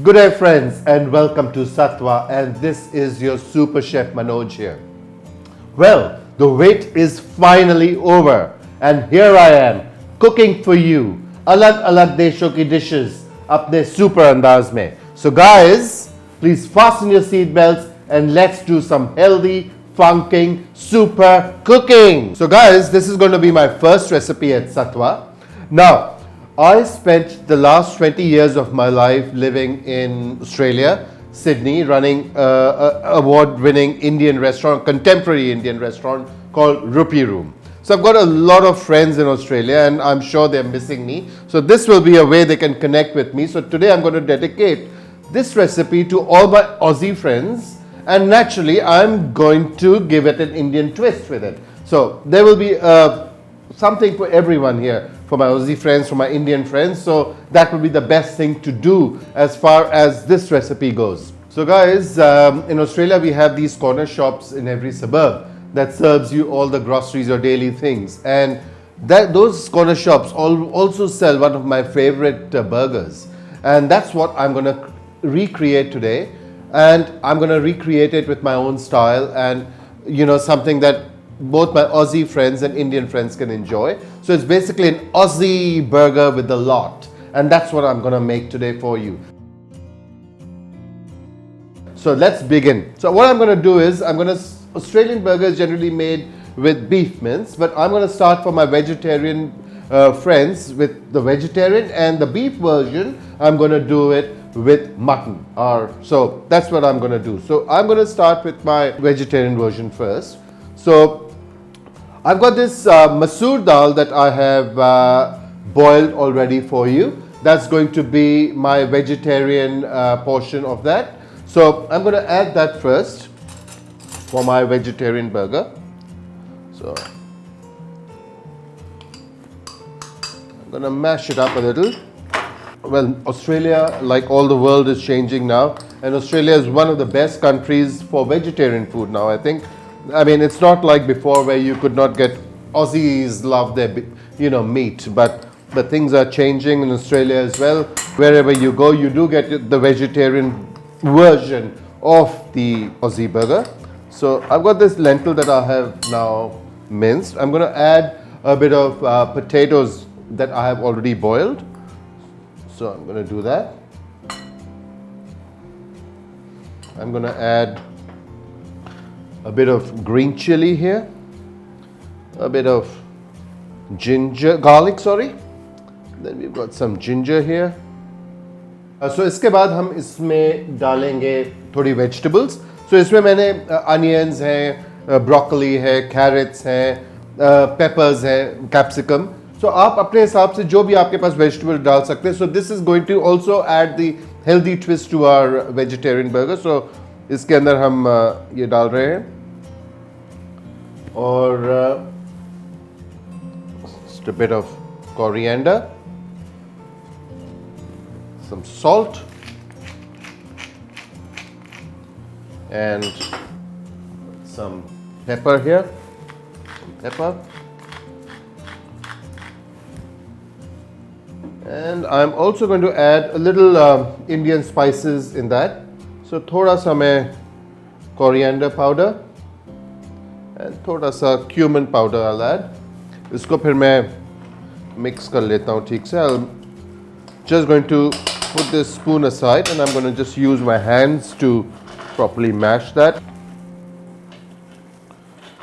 Good day friends and welcome to Ssattva, and this is your super chef Manoj here. Well, the wait is finally over and here I am cooking for you अलग-अलग देशों की dishes अपने super अंदाज में. So guys, please fasten your seat belts and let's do some healthy, funking, super cooking. So guys, this is going to be my first recipe at Ssattva. Now, I spent the last 20 years of my life living in Australia, Sydney, running an award-winning Indian restaurant, contemporary Indian restaurant called Rupee Room. So I've got a lot of friends in Australia and I'm sure they're missing me. So this will be a way they can connect with me. So today I'm going to dedicate this recipe to all my Aussie friends, and naturally I'm going to give it an Indian twist with it. So there will be something for everyone here, for my Aussie friends, for my Indian friends. So that will be the best thing to do as far as this recipe goes. So guys, in Australia we have these corner shops in every suburb that serves you all the groceries or daily things, and those corner shops also sell one of my favorite burgers, and that's what I'm going to recreate today. And I'm going to recreate it with my own style, and something that both my Aussie friends and Indian friends can enjoy. So it's basically an Aussie burger with a lot, and that's what I'm going to make today for you. So let's begin. So what I'm going to do is Australian burger is generally made with beef mince, but I'm going to start for my vegetarian friends with the vegetarian, and the beef version I'm going to do it with mutton. So that's what I'm going to do. So I'm going to start with my vegetarian version first. So I've got this masoor dal that I have boiled already for you. That's going to be my vegetarian portion of that. So I'm going to add that first for my vegetarian burger. So I'm going to mash it up a little. Well, Australia, like all the world, is changing now, and Australia is one of the best countries for vegetarian food now, I think. I mean, it's not like before where you could not get. Aussies love their meat, but things are changing in Australia as well. Wherever you go, you do get the vegetarian version of the Aussie burger. So I've got this lentil that I have now minced. I'm going to add a bit of potatoes that I have already boiled. So I'm going to do that. I'm going to add a bit of green chili here, a bit of garlic. Then we've got some ginger here. So इसके बाद हम इसमें डालेंगे थोड़ी vegetables. So इसमें मैंने onions हैं, broccoli है, carrots हैं, peppers हैं, capsicum. So आप अपने हिसाब से जो भी आपके पास vegetable डाल सकते हैं. So this is going to also add the healthy twist to our vegetarian burger. So इसके अंदर हम ये डाल रहे हैं, और just a bit of coriander, some salt, and some pepper here. Some pepper. And I'm also going to add a little Indian spices in that. So thoda sa मैं coriander powder and thoda sa cumin powder I'll add. इसको फिर मैं mix कर लेता हूँ ठीक से. I'm just going to put this spoon aside and I'm going to just use my hands to properly mash that.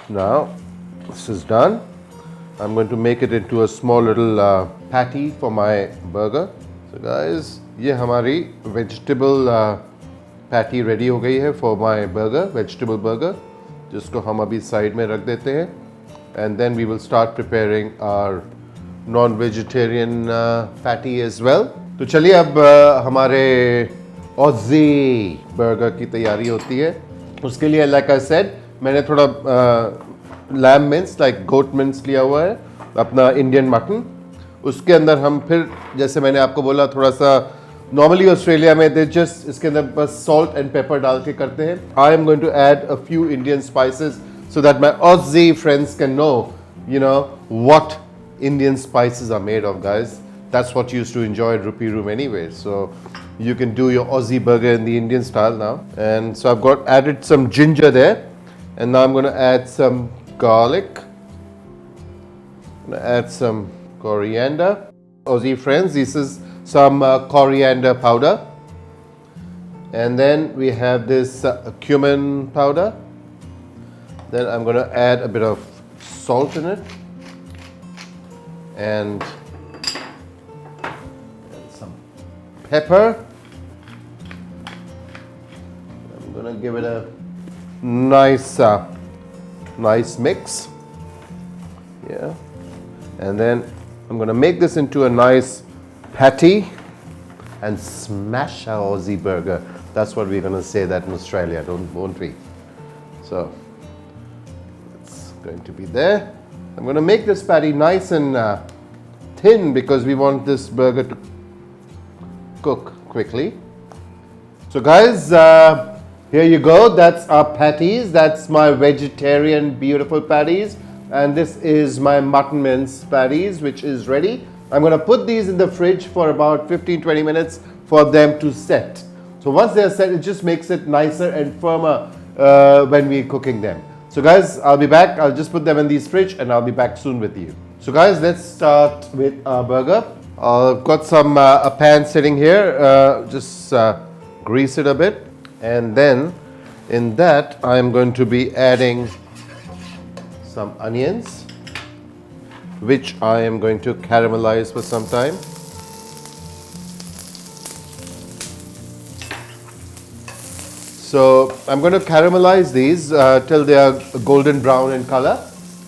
Now this is done. I'm going to make it into a small little patty for my burger. So guys, ये हमारी vegetable patty ready हो गई है for my burger, vegetable burger, जिसको हम अभी side में रख देते हैं. And then we will start preparing our non-vegetarian patty as well. तो चलिए अब हमारे Aussie burger की तैयारी होती है. उसके लिए like I said, मैंने थोड़ा लैम मिंस लाइक गोट मिंस लिया हुआ है, अपना इंडियन मटन. उसके अंदर हम फिर, जैसे मैंने आपको बोला, थोड़ा सा नॉर्मली ऑस्ट्रेलिया में दे जस्ट इसके अंदर बस सॉल्ट एंड पेपर डाल के करते हैं. I am going to add a few Indian spices so that my Aussie friends can know, what Indian spices are made of, guys. That's what you used to enjoy at Rupee Room anyway. So you can do your Aussie burger in the Indian style now. And so I've got added some ginger there, and now I'm going to add some garlic. I'm going to add some coriander. Aussie friends, this is some coriander powder. And then we have this cumin powder. Then I'm going to add a bit of salt in it. And some pepper. I'm going to give it a nice mix. Yeah. And then I'm going to make this into a nice patty and smash our Aussie burger. That's what we're going to say that in Australia, won't we? So it's going to be there. I'm going to make this patty nice and thin because we want this burger to cook quickly. So guys, here you go. That's our patties. That's my vegetarian beautiful patties. And this is my mutton mince patties, which is ready. I'm going to put these in the fridge for about 15-20 minutes for them to set. So once they're set, it just makes it nicer and firmer when we're cooking them. So guys, I'll be back. I'll just put them in this fridge and I'll be back soon with you. So guys, let's start with our burger. I've got some a pan sitting here. Just grease it a bit. And then in that, I'm going to be adding some onions, which I am going to caramelize for some time. So I'm going to caramelize these till they are golden brown in color,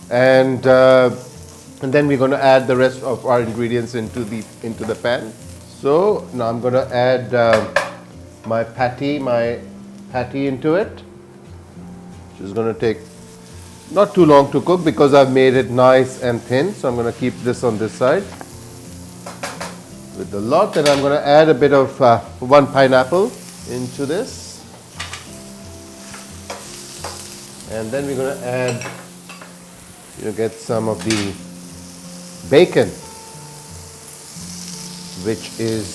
and then we're going to add the rest of our ingredients into the pan. So now I'm going to add my patty into it, which is going to take not too long to cook because I've made it nice and thin. So I'm going to keep this on this side with the lot, and I'm going to add a bit of one pineapple into this. And then we're going to add, get some of the bacon, which is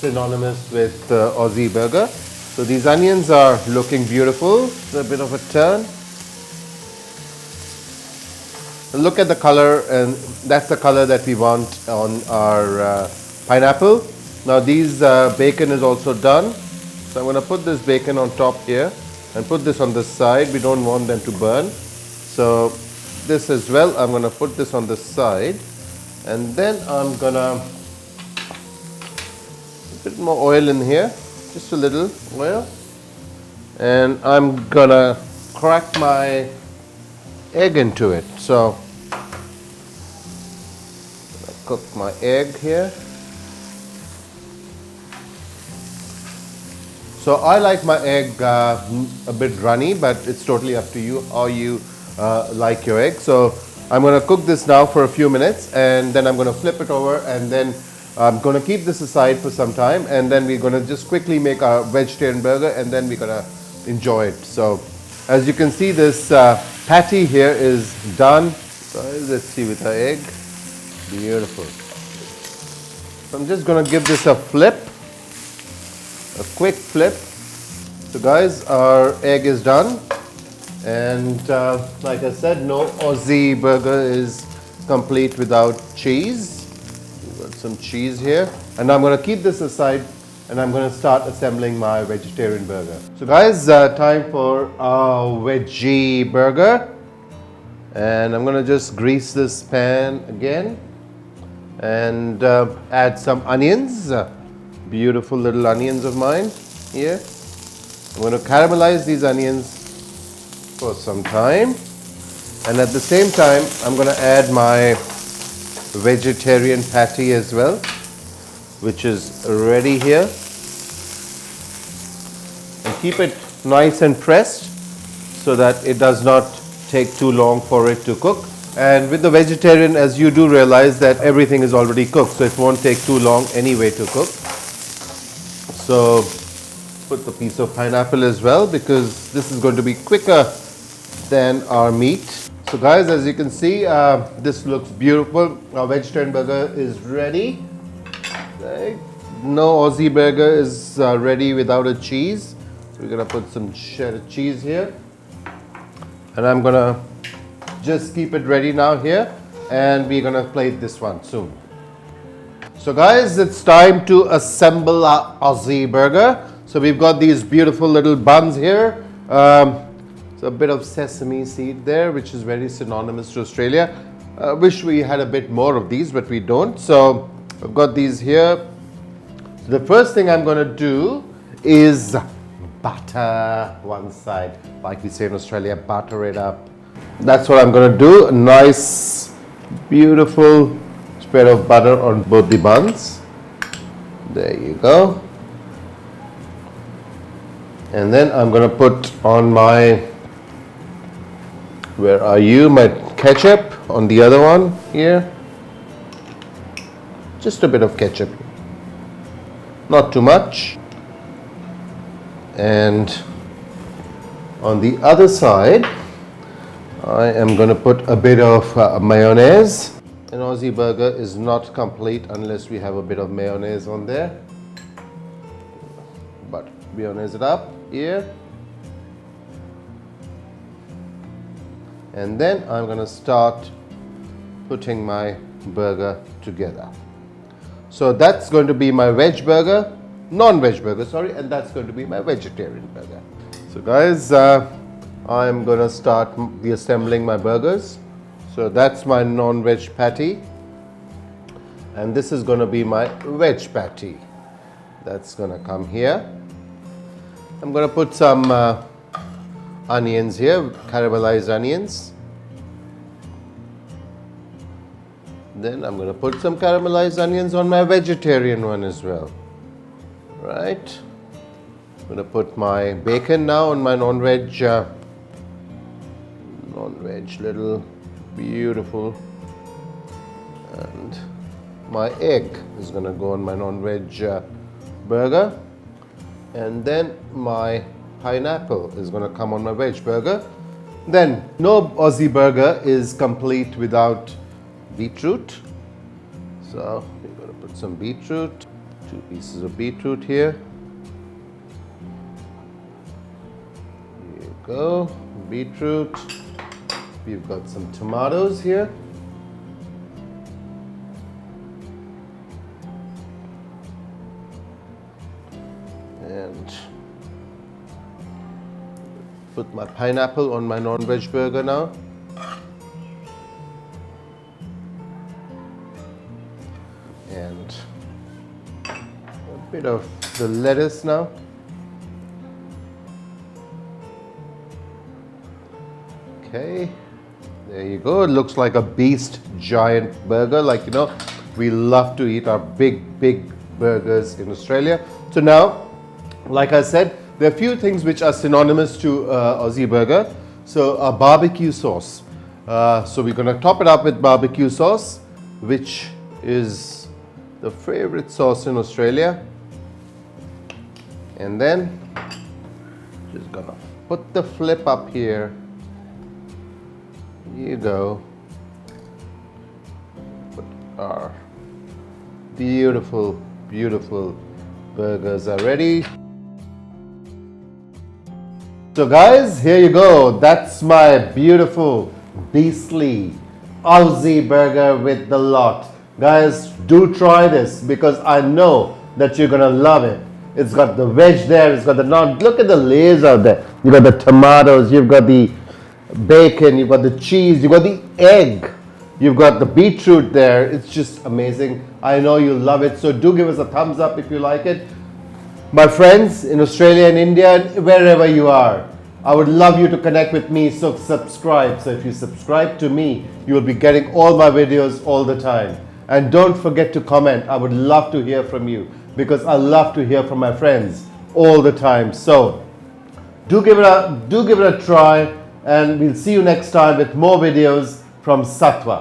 synonymous with Aussie burger. So these onions are looking beautiful. A bit of a turn. Look at the color, and that's the color that we want on our pineapple. Now these bacon is also done. So I'm going to put this bacon on top here and put this on the side. We don't want them to burn. So this as well, I'm going to put this on the side. And then I'm going to put a bit more oil in here, just a little oil. And I'm going to crack my egg into it. So cook my egg here. So I like my egg a bit runny, but it's totally up to you how you like your egg. So I'm going to cook this now for a few minutes, and then I'm going to flip it over, and then I'm going to keep this aside for some time, and then we're going to just quickly make our vegetarian burger, and then we're going to enjoy it. So as you can see, this patty here is done. So let's see with our egg. Beautiful. So I'm just going to give this a flip, a quick flip. So guys, our egg is done, and like I said, no Aussie burger is complete without cheese. We've got some cheese here, and I'm going to keep this aside, and I'm going to start assembling my vegetarian burger. So guys, time for our veggie burger, and I'm going to just grease this pan again and add some onions, beautiful little onions of mine here. I'm going to caramelize these onions for some time, and at the same time I'm going to add my vegetarian patty as well, which is ready here, and keep it nice and pressed so that it does not take too long for it to cook. And with the vegetarian, as you do realize that everything is already cooked, so it won't take too long anyway to cook. So put the piece of pineapple as well, because this is going to be quicker than our meat. So guys, as you can see, this looks beautiful. Our vegetarian burger is ready. Okay. no Aussie burger is ready without a cheese. So we're gonna put some cheddar cheese here, and I'm gonna just keep it ready now here, and we're gonna plate this one soon. So guys, it's time to assemble our Aussie burger. So we've got these beautiful little buns here. So a bit of sesame seed there, which is very synonymous to Australia. Wish we had a bit more of these, but we don't. So I've got these here. So the first thing I'm going to do is butter one side. Like we say in Australia, butter it up. That's what I'm going to do. A nice, beautiful spread of butter on both the buns. There you go. And then I'm going to put on my, where are you? My ketchup on the other one here. Just a bit of ketchup. Not too much. And on the other side, I am going to put a bit of mayonnaise. An Aussie burger is not complete unless we have a bit of mayonnaise on there. But mayonnaise it up here. And then I'm going to start putting my burger together. So that's going to be my veg burger, non-veg burger, sorry, and that's going to be my vegetarian burger. So guys, I'm going to start assembling my burgers. So that's my non-veg patty, and this is going to be my veg patty. That's going to come here. I'm going to put some onions here, caramelized onions. Then I'm going to put some caramelized onions on my vegetarian one as well. Right. I'm going to put my bacon now on my non-veg little beautiful, and my egg is going to go on my non-veg burger, and then my pineapple is going to come on my veg burger. Then no Aussie burger is complete without beetroot. So we're going to put some beetroot, 2 pieces of beetroot here. Here you go, beetroot. We've got some tomatoes here. And put my pineapple on my non-veg burger now. And a bit of the lettuce now. Okay, there you go. It looks like a beast giant burger. Like, you know, we love to eat our big burgers in Australia. So now, like I said, there are a few things which are synonymous to Aussie burger. So a barbecue sauce. So we're going to top it up with barbecue sauce, which is the favorite sauce in Australia. And then just gonna put the flip up here. Here you go. Put our beautiful burgers are ready. So guys, here you go. That's my beautiful, beastly Aussie burger with the lot. Guys, do try this because I know that you're gonna love it. It's got the veg there, it's got the non. Look at the layers out there. You've got the tomatoes, you've got the bacon, you've got the cheese, you've got the egg, you've got the beetroot there. It's just amazing. I know you'll love it. So do give us a thumbs up if you like it. My friends in Australia and India and wherever you are, I would love you to connect with me, so subscribe. So if you subscribe to me, you will be getting all my videos all the time. And don't forget to comment. I would love to hear from you because I love to hear from my friends all the time. So do give it a try, and we'll see you next time with more videos from Ssattva.